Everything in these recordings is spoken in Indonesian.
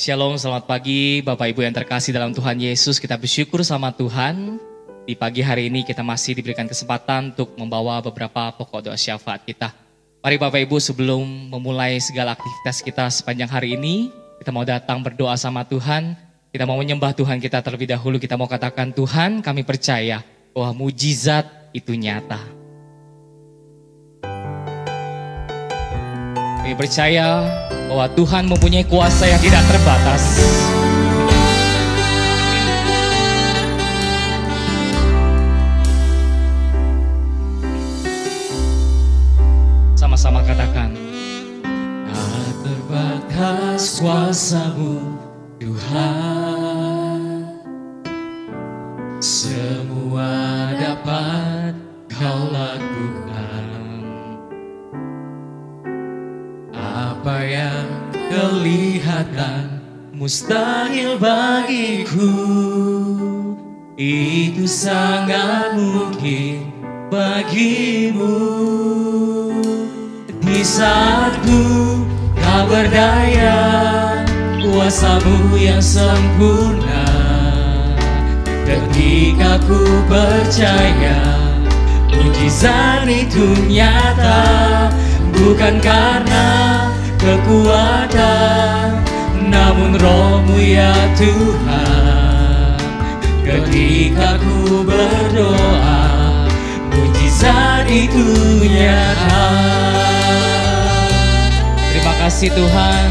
Shalom, selamat pagi Bapak Ibu yang terkasih dalam Tuhan Yesus. Kita bersyukur sama Tuhan. Di pagi hari ini kita masih diberikan kesempatan untuk membawa beberapa pokok doa syafaat kita. Mari Bapak Ibu, sebelum memulai segala aktivitas kita sepanjang hari ini, kita mau datang berdoa sama Tuhan. Kita mau menyembah Tuhan kita terlebih dahulu. Kita mau katakan, Tuhan, kami percaya bahwa mujizat itu nyata. Kami percaya bahwa Tuhan mempunyai kuasa yang tidak terbatas. Sama-sama katakan, tak terbatas kuasa-Mu Tuhan, semua dapat Kau lakukan. Apa yang kelihatan mustahil bagiku, itu sangat mungkin bagimu. Di saat ku tak berdaya, kuasa-Mu yang sempurna. Ketika ku percaya, mujizat itu nyata. Bukan karena kekuatan, namun Roh-Mu ya Tuhan. Ketika ku berdoa, mujizat itu nyata. Terima kasih Tuhan.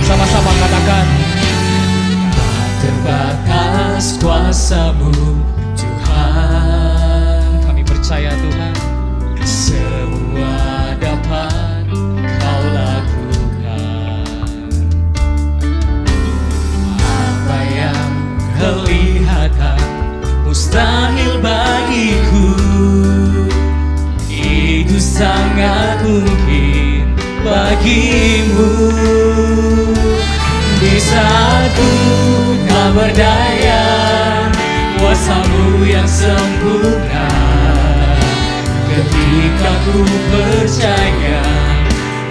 Sama-sama katakan, tak terbatas kuasa-Mu Tuhan. Kami percaya Tuhan, semua dapat Kau lakukan. Apa yang kelihatan mustahil bagiku, itu sangat mungkin bagimu. Di saat ku tak berdaya, kuasa-Mu yang sempurna. Ketika ku percaya,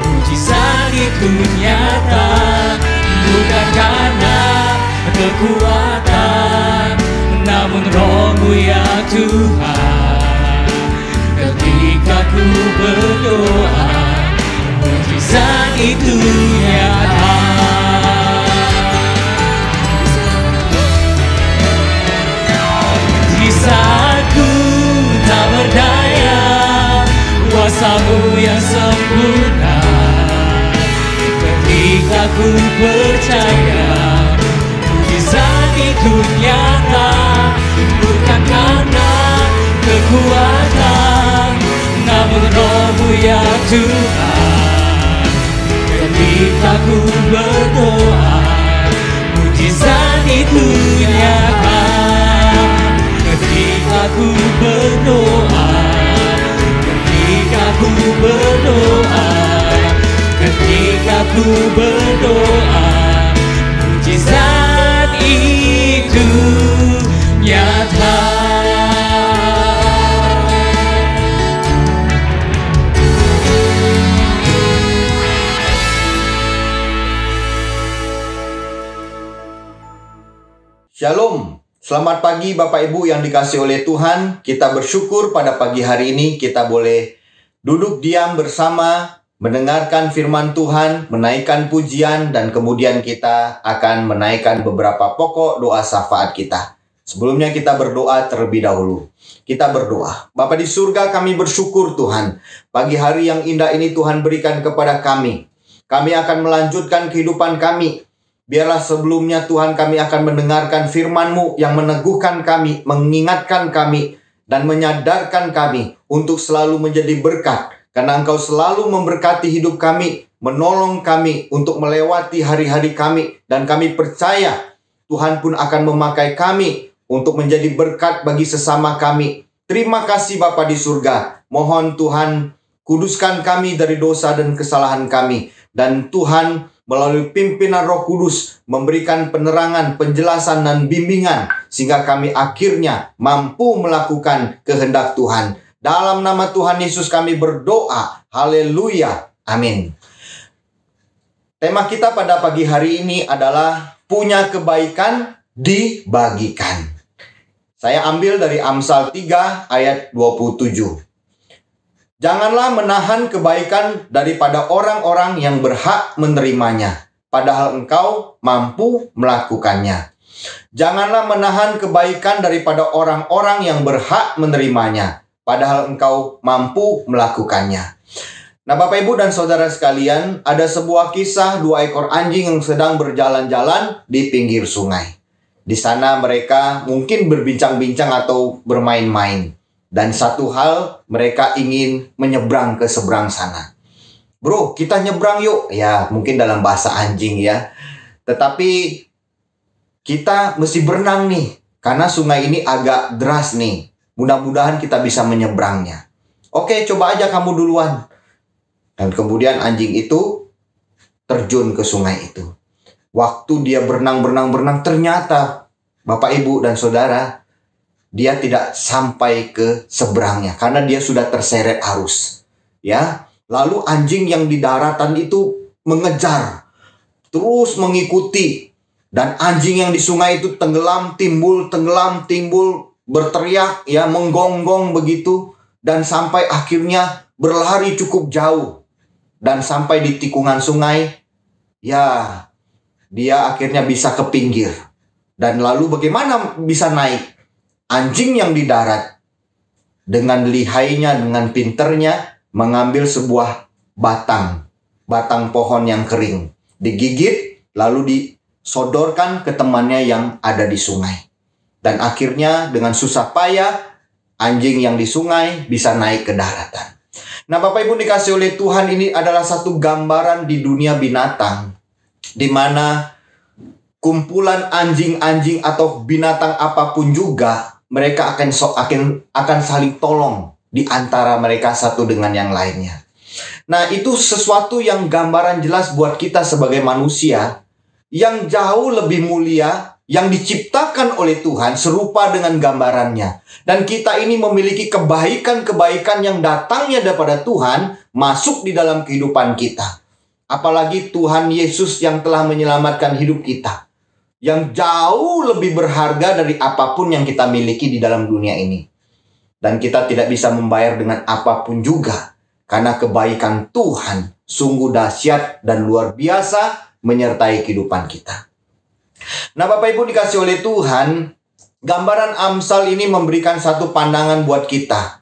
mujizat itu nyata. Bukan karena kekuatan, namun Roh-Mu ya Tuhan. Ketika ku berdoa, mujizat itu nyata. Di saat ku tak berdaya, kuasa-Mu yang sempurna. Ketika ku percaya, mujizat itu nyata. Bukan karena kekuatan, namun Roh-Mu ya Tuhan. Ketika ku berdoa, mujizat itu nyata. Ketika ku berdoa, ketika ku berdoa, ketika ku berdoa, mujizat itu nyata. Shalom, selamat pagi Bapak Ibu yang dikasihi oleh Tuhan. Kita bersyukur pada pagi hari ini kita boleh duduk diam bersama, mendengarkan firman Tuhan, menaikkan pujian, dan kemudian kita akan menaikkan beberapa pokok doa syafaat kita. Sebelumnya kita berdoa terlebih dahulu. Kita berdoa. Bapa di surga, kami bersyukur Tuhan. Pagi hari yang indah ini Tuhan berikan kepada kami. Kami akan melanjutkan kehidupan kami. Biarlah sebelumnya Tuhan kami akan mendengarkan firman-Mu yang meneguhkan kami, mengingatkan kami, dan menyadarkan kami untuk selalu menjadi berkat. Karena Engkau selalu memberkati hidup kami, menolong kami untuk melewati hari-hari kami. Dan kami percaya Tuhan pun akan memakai kami untuk menjadi berkat bagi sesama kami. Terima kasih Bapa di surga. Mohon Tuhan kuduskan kami dari dosa dan kesalahan kami. Dan Tuhan melalui pimpinan Roh Kudus memberikan penerangan, penjelasan, dan bimbingan sehingga kami akhirnya mampu melakukan kehendak Tuhan. Dalam nama Tuhan Yesus kami berdoa. Haleluya. Amin. Tema kita pada pagi hari ini adalah punya kebaikan dibagikan. Saya ambil dari Amsal 3 ayat 27. Janganlah menahan kebaikan daripada orang-orang yang berhak menerimanya, padahal engkau mampu melakukannya. Janganlah menahan kebaikan daripada orang-orang yang berhak menerimanya, padahal engkau mampu melakukannya. Nah, Bapak, Ibu, dan Saudara sekalian, ada sebuah kisah 2 ekor anjing yang sedang berjalan-jalan di pinggir sungai. Di sana mereka mungkin berbincang-bincang atau bermain-main. Dan satu hal, mereka ingin menyeberang ke seberang sana. Bro, kita nyebrang yuk. Ya, mungkin dalam bahasa anjing ya. Tetapi kita mesti berenang nih, karena sungai ini agak deras nih. Mudah-mudahan kita bisa menyeberangnya. Oke, coba aja kamu duluan. Dan kemudian anjing itu terjun ke sungai itu. Waktu dia berenang, ternyata Bapak, Ibu, dan Saudara, dia tidak sampai ke seberangnya karena dia sudah terseret arus. Ya, lalu anjing yang di daratan itu mengejar, terus mengikuti. Dan anjing yang di sungai itu tenggelam, timbul, berteriak, ya, menggonggong begitu. Dan sampai akhirnya berlari cukup jauh. Dan sampai di tikungan sungai, ya, dia akhirnya bisa ke pinggir. Dan lalu bagaimana bisa naik? Anjing yang di darat, dengan lihainya, dengan pinternya, mengambil sebuah batang pohon yang kering. Digigit, lalu disodorkan ke temannya yang ada di sungai. Dan akhirnya dengan susah payah, anjing yang di sungai bisa naik ke daratan. Nah, Bapak, Ibu, dikasih oleh Tuhan, ini adalah satu gambaran di dunia binatang, di mana kumpulan anjing-anjing atau binatang apapun juga, mereka akan saling tolong di antara mereka satu dengan yang lainnya. Nah, itu sesuatu yang gambaran jelas buat kita sebagai manusia yang jauh lebih mulia, yang diciptakan oleh Tuhan serupa dengan gambarannya. Dan kita ini memiliki kebaikan-kebaikan yang datangnya daripada Tuhan masuk di dalam kehidupan kita. Apalagi Tuhan Yesus yang telah menyelamatkan hidup kita, yang jauh lebih berharga dari apapun yang kita miliki di dalam dunia ini. Dan kita tidak bisa membayar dengan apapun juga, karena kebaikan Tuhan sungguh dahsyat dan luar biasa menyertai kehidupan kita. Nah, Bapak, Ibu, dikasih oleh Tuhan, gambaran Amsal ini memberikan satu pandangan buat kita,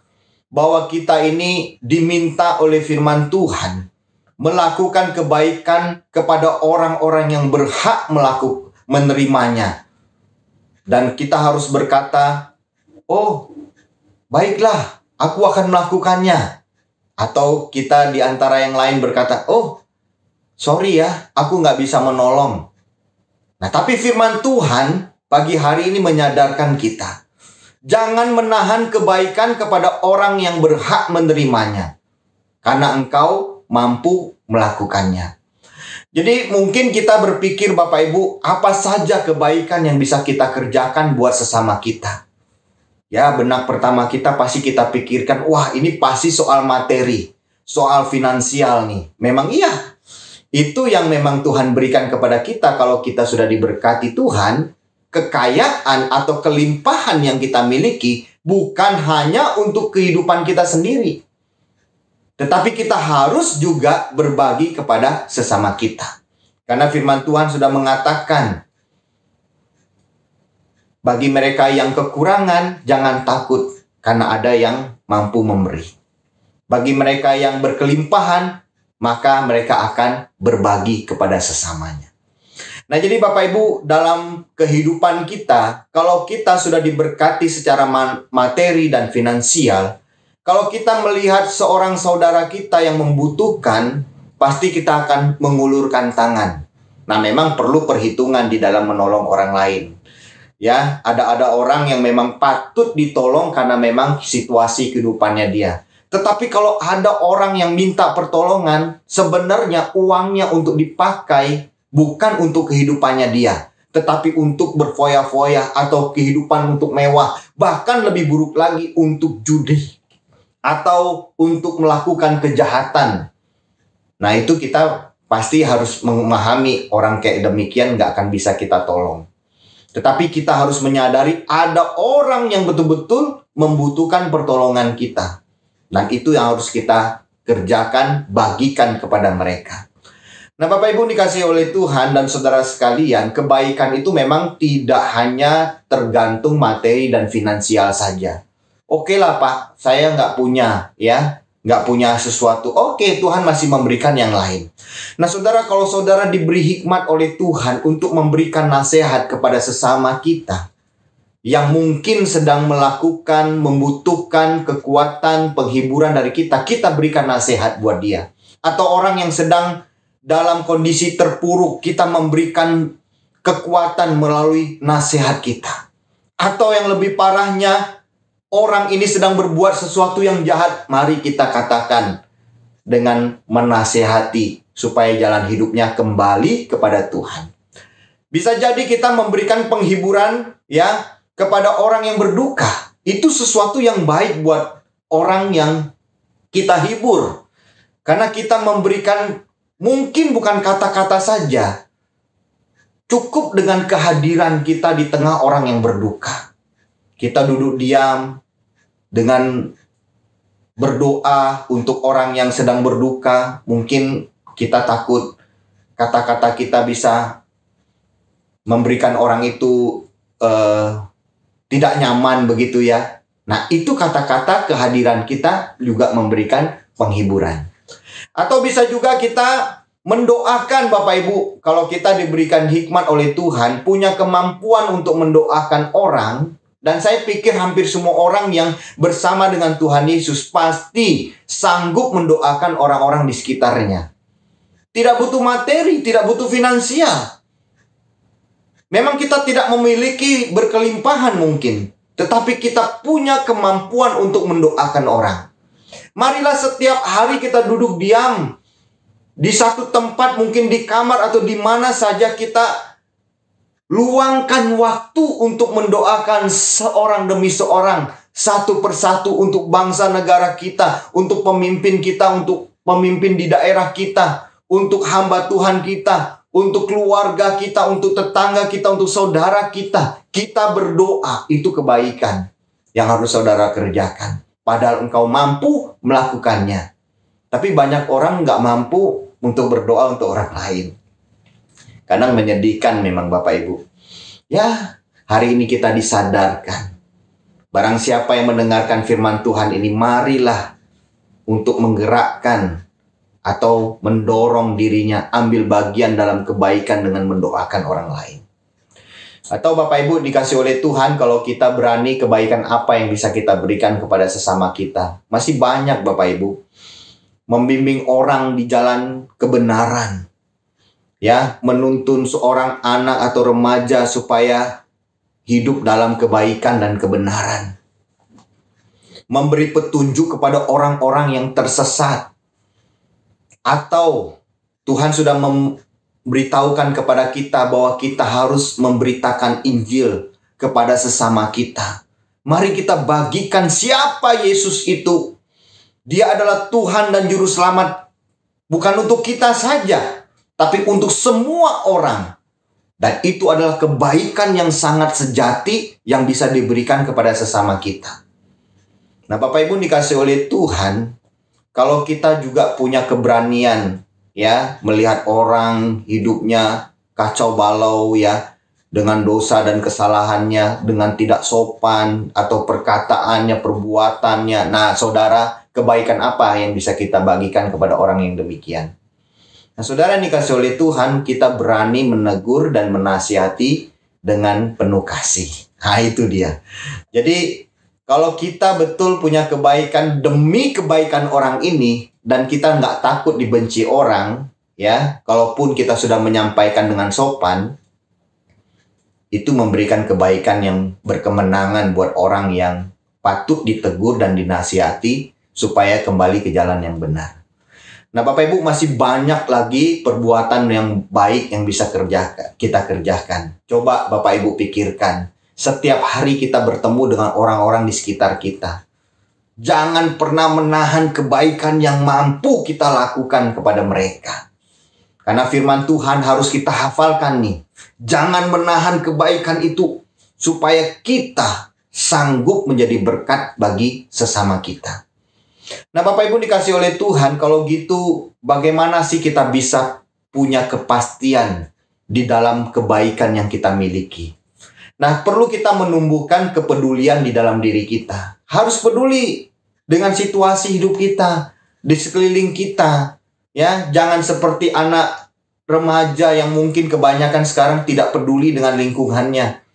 bahwa kita ini diminta oleh firman Tuhan melakukan kebaikan kepada orang-orang yang berhak menerimanya. Dan kita harus berkata, oh, baiklah, aku akan melakukannya. Atau kita di antara yang lain berkata, oh, sorry ya, aku nggak bisa menolong. Nah, tapi firman Tuhan pagi hari ini menyadarkan kita, jangan menahan kebaikan kepada orang yang berhak menerimanya, karena engkau mampu melakukannya. Jadi mungkin kita berpikir, Bapak, Ibu, apa saja kebaikan yang bisa kita kerjakan buat sesama kita. Ya, benak pertama kita pasti kita pikirkan, wah, ini pasti soal materi, soal finansial nih. Memang iya, itu yang memang Tuhan berikan kepada kita kalau kita sudah diberkati Tuhan. Kekayaan atau kelimpahan yang kita miliki bukan hanya untuk kehidupan kita sendiri, tetapi kita harus juga berbagi kepada sesama kita. Karena firman Tuhan sudah mengatakan, bagi mereka yang kekurangan, jangan takut, karena ada yang mampu memberi. Bagi mereka yang berkelimpahan, maka mereka akan berbagi kepada sesamanya. Nah, jadi Bapak, Ibu, dalam kehidupan kita, kalau kita sudah diberkati secara materi dan finansial, kalau kita melihat seorang saudara kita yang membutuhkan, pasti kita akan mengulurkan tangan. Nah, memang perlu perhitungan di dalam menolong orang lain. Ya, ada orang yang memang patut ditolong karena memang situasi kehidupannya dia. Tetapi kalau ada orang yang minta pertolongan, sebenarnya uangnya untuk dipakai bukan untuk kehidupannya dia, tetapi untuk berfoya-foya atau kehidupan untuk mewah. Bahkan lebih buruk lagi, untuk judi atau untuk melakukan kejahatan. Nah, itu kita pasti harus memahami orang kayak demikian nggak akan bisa kita tolong. Tetapi kita harus menyadari ada orang yang betul-betul membutuhkan pertolongan kita. Dan itu yang harus kita kerjakan, bagikan kepada mereka. Nah, Bapak Ibu dikasihi oleh Tuhan dan saudara sekalian, kebaikan itu memang tidak hanya tergantung materi dan finansial saja. Oke lah Pak, saya nggak punya, nggak punya sesuatu. Oke, Tuhan masih memberikan yang lain. Nah saudara, kalau saudara diberi hikmat oleh Tuhan untuk memberikan nasihat kepada sesama kita, yang mungkin sedang membutuhkan kekuatan, penghiburan dari kita, kita berikan nasihat buat dia. Atau orang yang sedang dalam kondisi terpuruk, kita memberikan kekuatan melalui nasihat kita. Atau yang lebih parahnya, orang ini sedang berbuat sesuatu yang jahat, mari kita katakan dengan menasehati supaya jalan hidupnya kembali kepada Tuhan. Bisa jadi kita memberikan penghiburan kepada orang yang berduka. Itu sesuatu yang baik buat orang yang kita hibur. Karena kita memberikan, mungkin bukan kata-kata saja, cukup dengan kehadiran kita di tengah orang yang berduka. Kita duduk diam dengan berdoa untuk orang yang sedang berduka. Mungkin kita takut kata-kata kita bisa memberikan orang itu tidak nyaman begitu ya. Nah, itu kata-kata kehadiran kita juga memberikan penghiburan. Atau bisa juga kita mendoakan Bapak Ibu. Kalau kita diberikan hikmat oleh Tuhan, punya kemampuan untuk mendoakan orang. Dan saya pikir hampir semua orang yang bersama dengan Tuhan Yesus pasti sanggup mendoakan orang-orang di sekitarnya. Tidak butuh materi, tidak butuh finansial. Memang kita tidak memiliki berkelimpahan mungkin, tetapi kita punya kemampuan untuk mendoakan orang. Marilah setiap hari kita duduk diam di satu tempat, mungkin di kamar atau di mana saja, kita luangkan waktu untuk mendoakan seorang demi seorang, satu persatu, untuk bangsa negara kita, untuk pemimpin kita, untuk pemimpin di daerah kita, untuk hamba Tuhan kita, untuk keluarga kita, untuk tetangga kita, untuk saudara kita. Kita berdoa, itu kebaikan yang harus saudara kerjakan. Padahal engkau mampu melakukannya. Tapi banyak orang nggak mampu untuk berdoa untuk orang lain. Kadang menyedihkan memang Bapak Ibu. Ya, hari ini kita disadarkan. Barang siapa yang mendengarkan firman Tuhan ini, marilah untuk menggerakkan atau mendorong dirinya ambil bagian dalam kebaikan dengan mendoakan orang lain. Atau Bapak Ibu dikasih oleh Tuhan, kalau kita berani, kebaikan apa yang bisa kita berikan kepada sesama kita? Masih banyak Bapak Ibu. Membimbing orang di jalan kebenaran. Menuntun seorang anak atau remaja supaya hidup dalam kebaikan dan kebenaran. Memberi petunjuk kepada orang-orang yang tersesat. Atau Tuhan sudah memberitahukan kepada kita bahwa kita harus memberitakan Injil kepada sesama kita. Mari kita bagikan siapa Yesus itu. Dia adalah Tuhan dan Juru Selamat. Bukan untuk kita saja, tapi untuk semua orang. Dan itu adalah kebaikan yang sangat sejati yang bisa diberikan kepada sesama kita. Nah Bapak Ibu dikasih oleh Tuhan, kalau kita juga punya keberanian melihat orang hidupnya kacau balau dengan dosa dan kesalahannya, dengan tidak sopan atau perkataannya, perbuatannya. Nah saudara, kebaikan apa yang bisa kita bagikan kepada orang yang demikian? Nah saudara dikasih oleh Tuhan, kita berani menegur dan menasihati dengan penuh kasih. Nah itu dia. Jadi kalau kita betul punya kebaikan demi kebaikan orang ini, dan kita nggak takut dibenci orang, kalaupun kita sudah menyampaikan dengan sopan, itu memberikan kebaikan yang berkemenangan buat orang yang patut ditegur dan dinasihati supaya kembali ke jalan yang benar. Nah Bapak Ibu, masih banyak lagi perbuatan yang baik yang bisa kita kerjakan. Coba Bapak Ibu pikirkan. Setiap hari kita bertemu dengan orang-orang di sekitar kita. Jangan pernah menahan kebaikan yang mampu kita lakukan kepada mereka. Karena firman Tuhan harus kita hafalkan nih. Jangan menahan kebaikan itu supaya kita sanggup menjadi berkat bagi sesama kita. Nah, Bapak Ibu dikasih oleh Tuhan, kalau gitu bagaimana sih kita bisa punya kepastian di dalam kebaikan yang kita miliki? Nah, perlu kita menumbuhkan kepedulian di dalam diri kita. Harus peduli dengan situasi hidup kita, di sekeliling kita. Ya, jangan seperti anak remaja yang mungkin kebanyakan sekarang tidak peduli dengan lingkungannya.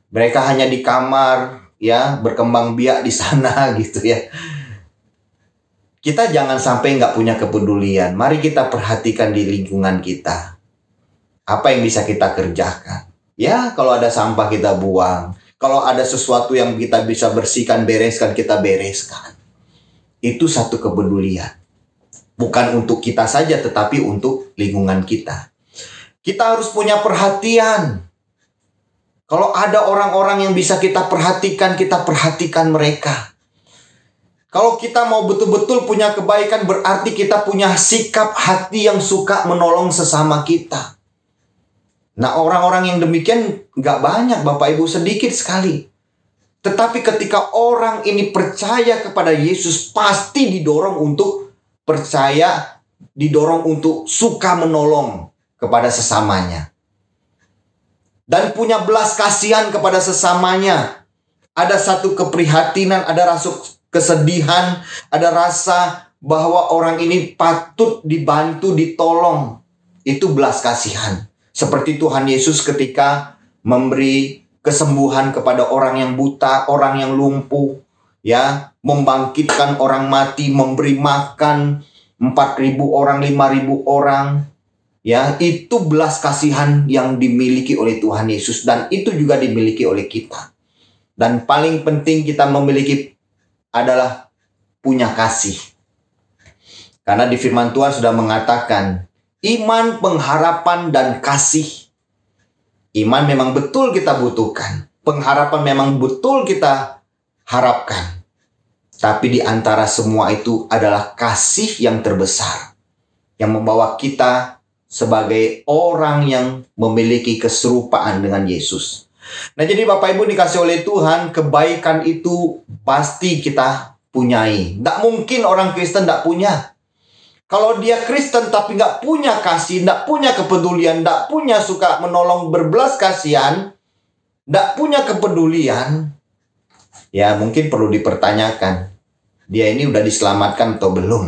Mereka hanya di kamar, ya, berkembang biak di sana gitu ya. Kita jangan sampai nggak punya kepedulian. Mari kita perhatikan di lingkungan kita. Apa yang bisa kita kerjakan? Ya, kalau ada sampah kita buang. Kalau ada sesuatu yang kita bisa bersihkan, bereskan, kita bereskan. Itu satu kepedulian. Bukan untuk kita saja, tetapi untuk lingkungan kita. Kita harus punya perhatian. Kalau ada orang-orang yang bisa kita perhatikan mereka. Kalau kita mau betul-betul punya kebaikan, berarti kita punya sikap hati yang suka menolong sesama kita. Nah, orang-orang yang demikian gak banyak, Bapak Ibu, sedikit sekali. Tetapi ketika orang ini percaya kepada Yesus, pasti didorong untuk percaya, didorong untuk suka menolong kepada sesamanya. Dan punya belas kasihan kepada sesamanya. Ada satu keprihatinan, ada rasa kesedihan, ada rasa bahwa orang ini patut dibantu, ditolong. Itu belas kasihan. Seperti Tuhan Yesus ketika memberi kesembuhan kepada orang yang buta, orang yang lumpuh, ya, membangkitkan orang mati, memberi makan 4.000 orang, 5.000 orang. Ya, itu belas kasihan yang dimiliki oleh Tuhan Yesus, dan itu juga dimiliki oleh kita. Dan paling penting kita memiliki adalah punya kasih. Karena di firman Tuhan sudah mengatakan iman, pengharapan, dan kasih. Iman memang betul kita butuhkan. Pengharapan memang betul kita harapkan. Tapi di antara semua itu adalah kasih yang terbesar. Yang membawa kita sebagai orang yang memiliki keserupaan dengan Yesus. Nah, jadi Bapak Ibu dikasih oleh Tuhan, kebaikan itu pasti kita punyai. Tidak mungkin orang Kristen tidak punya. Kalau dia Kristen tapi nggak punya kasih, nggak punya kepedulian, nggak punya suka menolong, berbelas kasihan, nggak punya kepedulian, ya mungkin perlu dipertanyakan. Dia ini udah diselamatkan atau belum?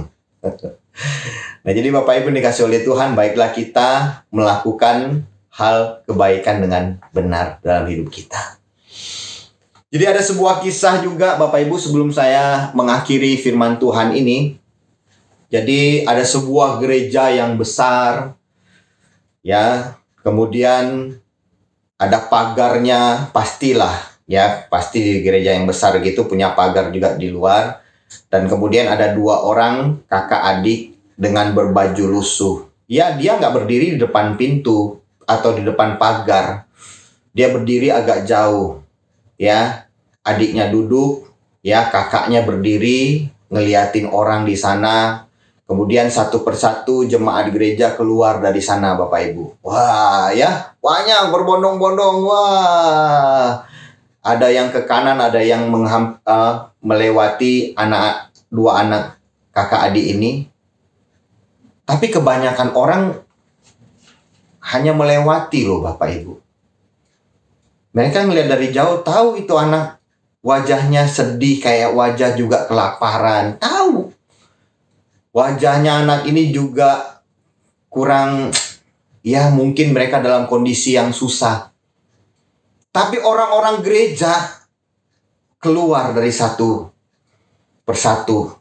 Nah, jadi Bapak Ibu dikasih oleh Tuhan, baiklah kita melakukan hal kebaikan dengan benar dalam hidup kita. Jadi ada sebuah kisah juga Bapak Ibu sebelum saya mengakhiri firman Tuhan ini. Jadi ada sebuah gereja yang besar, ya, kemudian ada pagarnya, pastilah, ya, pasti di gereja yang besar gitu punya pagar juga di luar. Dan kemudian ada 2 orang kakak adik dengan berbaju lusuh. Ya, dia nggak berdiri di depan pintu atau di depan pagar. Dia berdiri agak jauh. Ya, adiknya duduk, ya, kakaknya berdiri ngeliatin orang di sana. Kemudian satu persatu jemaat gereja keluar dari sana, Bapak Ibu. Wah, ya, banyak berbondong-bondong. Wah, ada yang ke kanan, ada yang melewati 2 anak kakak adik ini. Tapi kebanyakan orang hanya melewati loh, Bapak Ibu. Mereka ngelihat dari jauh, tahu itu anak wajahnya sedih, kayak wajah juga kelaparan. Tahu. Wajahnya anak ini juga kurang, ya mungkin mereka dalam kondisi yang susah. Tapi orang-orang gereja keluar dari satu persatu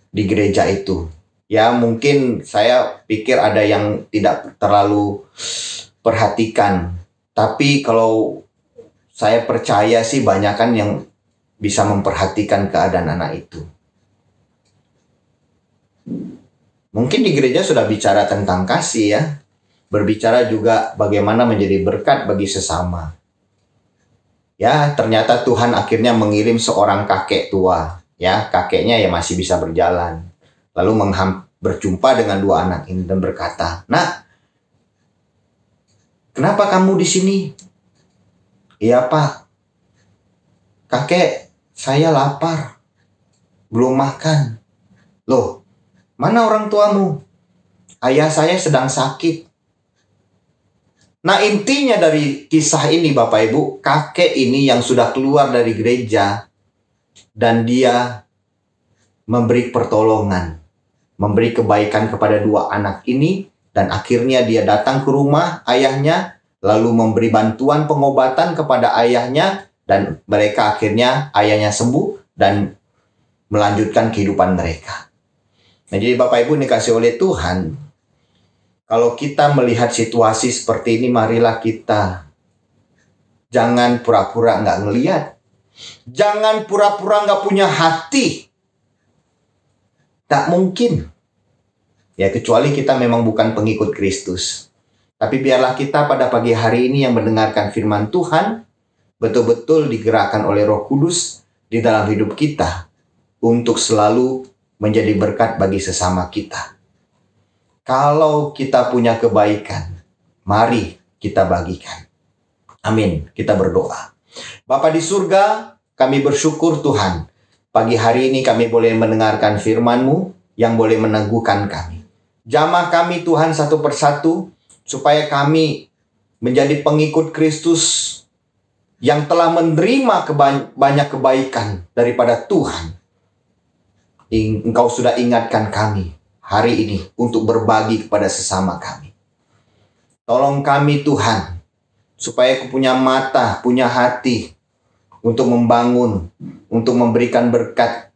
di gereja itu. Ya mungkin saya pikir ada yang tidak terlalu perhatikan. Tapi kalau saya percaya sih banyakan yang bisa memperhatikan keadaan anak itu. Mungkin di gereja sudah bicara tentang kasih ya. Berbicara juga bagaimana menjadi berkat bagi sesama. Ya, ternyata Tuhan akhirnya mengirim seorang kakek tua. Ya, kakeknya ya masih bisa berjalan. Lalu berjumpa dengan 2 anak ini dan berkata, "Nak, Kenapa kamu di sini? Iya Pak, kakek saya lapar, belum makan. Loh, mana orang tuamu? Ayah saya sedang sakit. Nah, intinya dari kisah ini Bapak Ibu, kakek ini yang sudah keluar dari gereja dan dia memberi pertolongan, memberi kebaikan kepada dua anak ini, dan akhirnya dia datang ke rumah ayahnya, lalu memberi bantuan pengobatan kepada ayahnya, dan mereka akhirnya ayahnya sembuh dan melanjutkan kehidupan mereka. Nah, jadi Bapak Ibu dikasih oleh Tuhan, kalau kita melihat situasi seperti ini, marilah kita jangan pura-pura nggak ngelihat. Jangan pura-pura nggak punya hati. Tak mungkin. Ya, kecuali kita memang bukan pengikut Kristus. Tapi biarlah kita pada pagi hari ini yang mendengarkan firman Tuhan, betul-betul digerakkan oleh Roh Kudus di dalam hidup kita untuk selalu menjadi berkat bagi sesama kita. Kalau kita punya kebaikan, mari kita bagikan. Amin. Kita berdoa. Bapa di surga, kami bersyukur Tuhan. Pagi hari ini kami boleh mendengarkan firman-Mu yang boleh meneguhkan kami. Jamah kami Tuhan satu persatu, supaya kami menjadi pengikut Kristus yang telah menerima banyak kebaikan daripada Tuhan. Engkau sudah ingatkan kami hari ini untuk berbagi kepada sesama kami. Tolong kami Tuhan, supaya Kau punya mata, punya hati untuk membangun, untuk memberikan berkat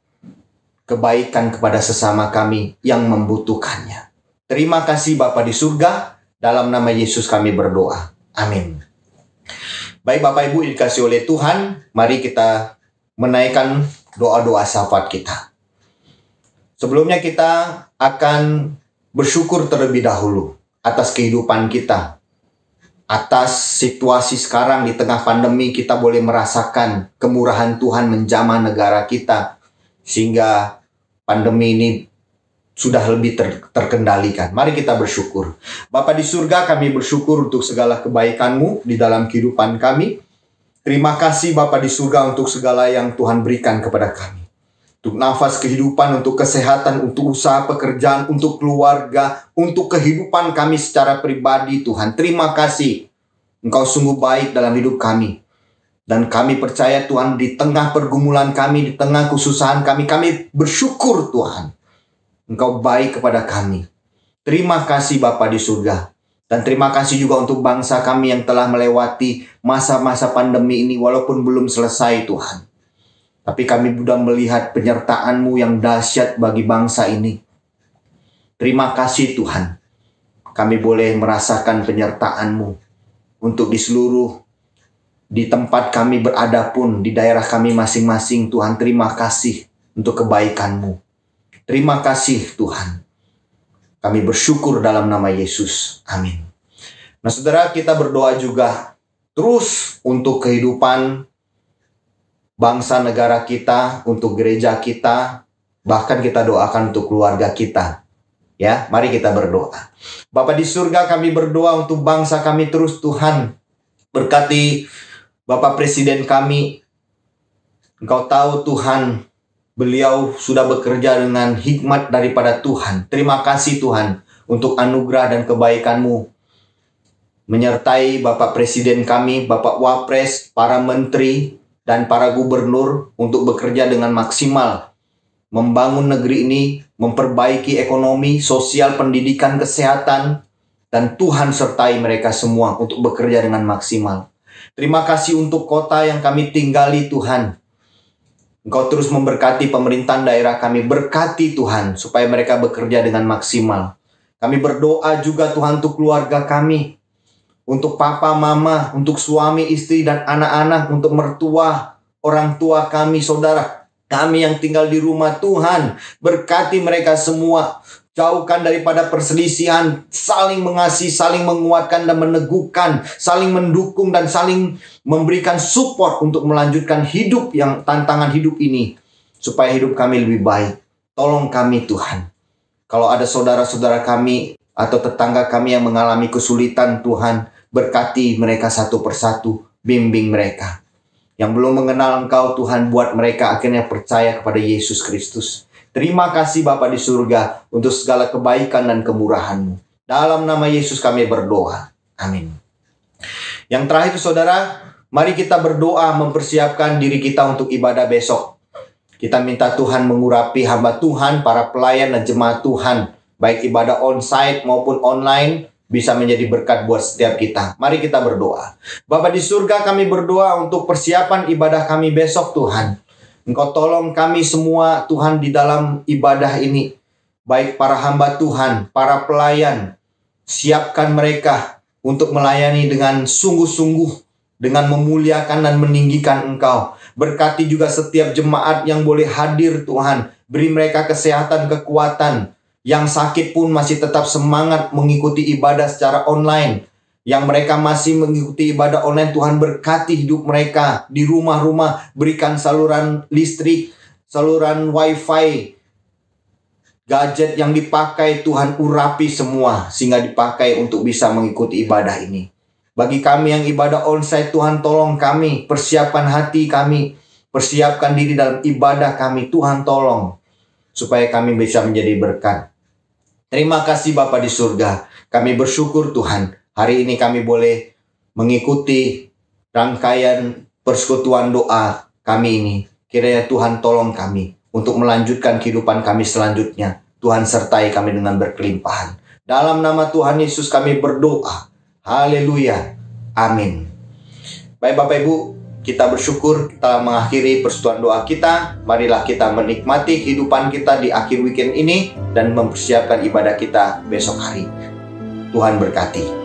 kebaikan kepada sesama kami yang membutuhkannya. Terima kasih Bapa di surga, dalam nama Yesus kami berdoa. Amin. Baik Bapak Ibu dikasih oleh Tuhan, mari kita menaikkan doa-doa syafaat kita. Sebelumnya kita akan bersyukur terlebih dahulu atas kehidupan kita. Atas situasi sekarang di tengah pandemi, kita boleh merasakan kemurahan Tuhan menjamah negara kita. Sehingga pandemi ini sudah lebih terkendalikan. Mari kita bersyukur. Bapa di surga, kami bersyukur untuk segala kebaikan-Mu di dalam kehidupan kami. Terima kasih Bapa di surga untuk segala yang Tuhan berikan kepada kami. Untuk nafas kehidupan, untuk kesehatan, untuk usaha pekerjaan, untuk keluarga, untuk kehidupan kami secara pribadi Tuhan. Terima kasih. Engkau sungguh baik dalam hidup kami. Dan kami percaya Tuhan, di tengah pergumulan kami, di tengah kesusahan kami bersyukur Tuhan. Engkau baik kepada kami. Terima kasih Bapa di surga. Dan terima kasih juga untuk bangsa kami yang telah melewati masa-masa pandemi ini walaupun belum selesai Tuhan. Tapi kami sudah melihat penyertaan-Mu yang dahsyat bagi bangsa ini. Terima kasih Tuhan. Kami boleh merasakan penyertaan-Mu untuk di tempat kami berada pun, di daerah kami masing-masing Tuhan. Terima kasih untuk kebaikan-Mu. Terima kasih Tuhan. Kami bersyukur dalam nama Yesus. Amin. Nah saudara, kita berdoa juga terus untuk kehidupan bangsa negara kita, untuk gereja kita, bahkan kita doakan untuk keluarga kita. Ya, mari kita berdoa. Bapa di surga, kami berdoa untuk bangsa kami terus Tuhan. Berkati Bapak Presiden kami. Engkau tahu Tuhan, beliau sudah bekerja dengan hikmat daripada Tuhan. Terima kasih Tuhan untuk anugerah dan kebaikan-Mu. Menyertai Bapak Presiden kami, Bapak Wapres, para menteri, dan para gubernur untuk bekerja dengan maksimal. Membangun negeri ini, memperbaiki ekonomi, sosial, pendidikan, kesehatan. Dan Tuhan sertai mereka semua untuk bekerja dengan maksimal. Terima kasih untuk kota yang kami tinggali Tuhan. Engkau terus memberkati pemerintahan daerah kami. Berkati Tuhan supaya mereka bekerja dengan maksimal. Kami berdoa juga Tuhan untuk keluarga kami. Untuk papa, mama, untuk suami, istri, dan anak-anak, untuk mertua, orang tua kami, saudara kami yang tinggal di rumah Tuhan. Berkati mereka semua. Jauhkan daripada perselisihan, saling mengasihi, saling menguatkan dan meneguhkan, saling mendukung dan saling memberikan support untuk melanjutkan hidup yang tantangan hidup ini. Supaya hidup kami lebih baik. Tolong kami Tuhan. Kalau ada saudara-saudara kami atau tetangga kami yang mengalami kesulitan Tuhan, berkati mereka satu persatu, bimbing mereka. Yang belum mengenal Engkau Tuhan, buat mereka akhirnya percaya kepada Yesus Kristus. Terima kasih Bapa di surga untuk segala kebaikan dan kemurahan-Mu. Dalam nama Yesus kami berdoa. Amin. Yang terakhir saudara, mari kita berdoa mempersiapkan diri kita untuk ibadah besok. Kita minta Tuhan mengurapi hamba Tuhan, para pelayan dan jemaat Tuhan, baik ibadah onsite maupun online, bisa menjadi berkat buat setiap kita. Mari kita berdoa. Bapa di surga, kami berdoa untuk persiapan ibadah kami besok Tuhan. Engkau tolong kami semua Tuhan di dalam ibadah ini. Baik para hamba Tuhan, para pelayan. Siapkan mereka untuk melayani dengan sungguh-sungguh, dengan memuliakan dan meninggikan Engkau. Berkati juga setiap jemaat yang boleh hadir Tuhan. Beri mereka kesehatan, kekuatan. Yang sakit pun masih tetap semangat mengikuti ibadah secara online. Yang mereka masih mengikuti ibadah online, Tuhan berkati hidup mereka di rumah-rumah. Berikan saluran listrik, saluran wifi, gadget yang dipakai Tuhan urapi semua sehingga dipakai untuk bisa mengikuti ibadah ini. Bagi kami yang ibadah onsite, Tuhan tolong kami, persiapkan hati kami, persiapkan diri dalam ibadah kami. Tuhan tolong supaya kami bisa menjadi berkat. Terima kasih Bapa di surga. Kami bersyukur Tuhan, hari ini kami boleh mengikuti rangkaian persekutuan doa kami ini. Kiranya Tuhan tolong kami untuk melanjutkan kehidupan kami selanjutnya. Tuhan sertai kami dengan berkelimpahan. Dalam nama Tuhan Yesus kami berdoa. Haleluya. Amin. Baik Bapak Ibu, kita bersyukur kita mengakhiri persekutuan doa kita. Marilah kita menikmati kehidupan kita di akhir weekend ini dan mempersiapkan ibadah kita besok hari. Tuhan berkati.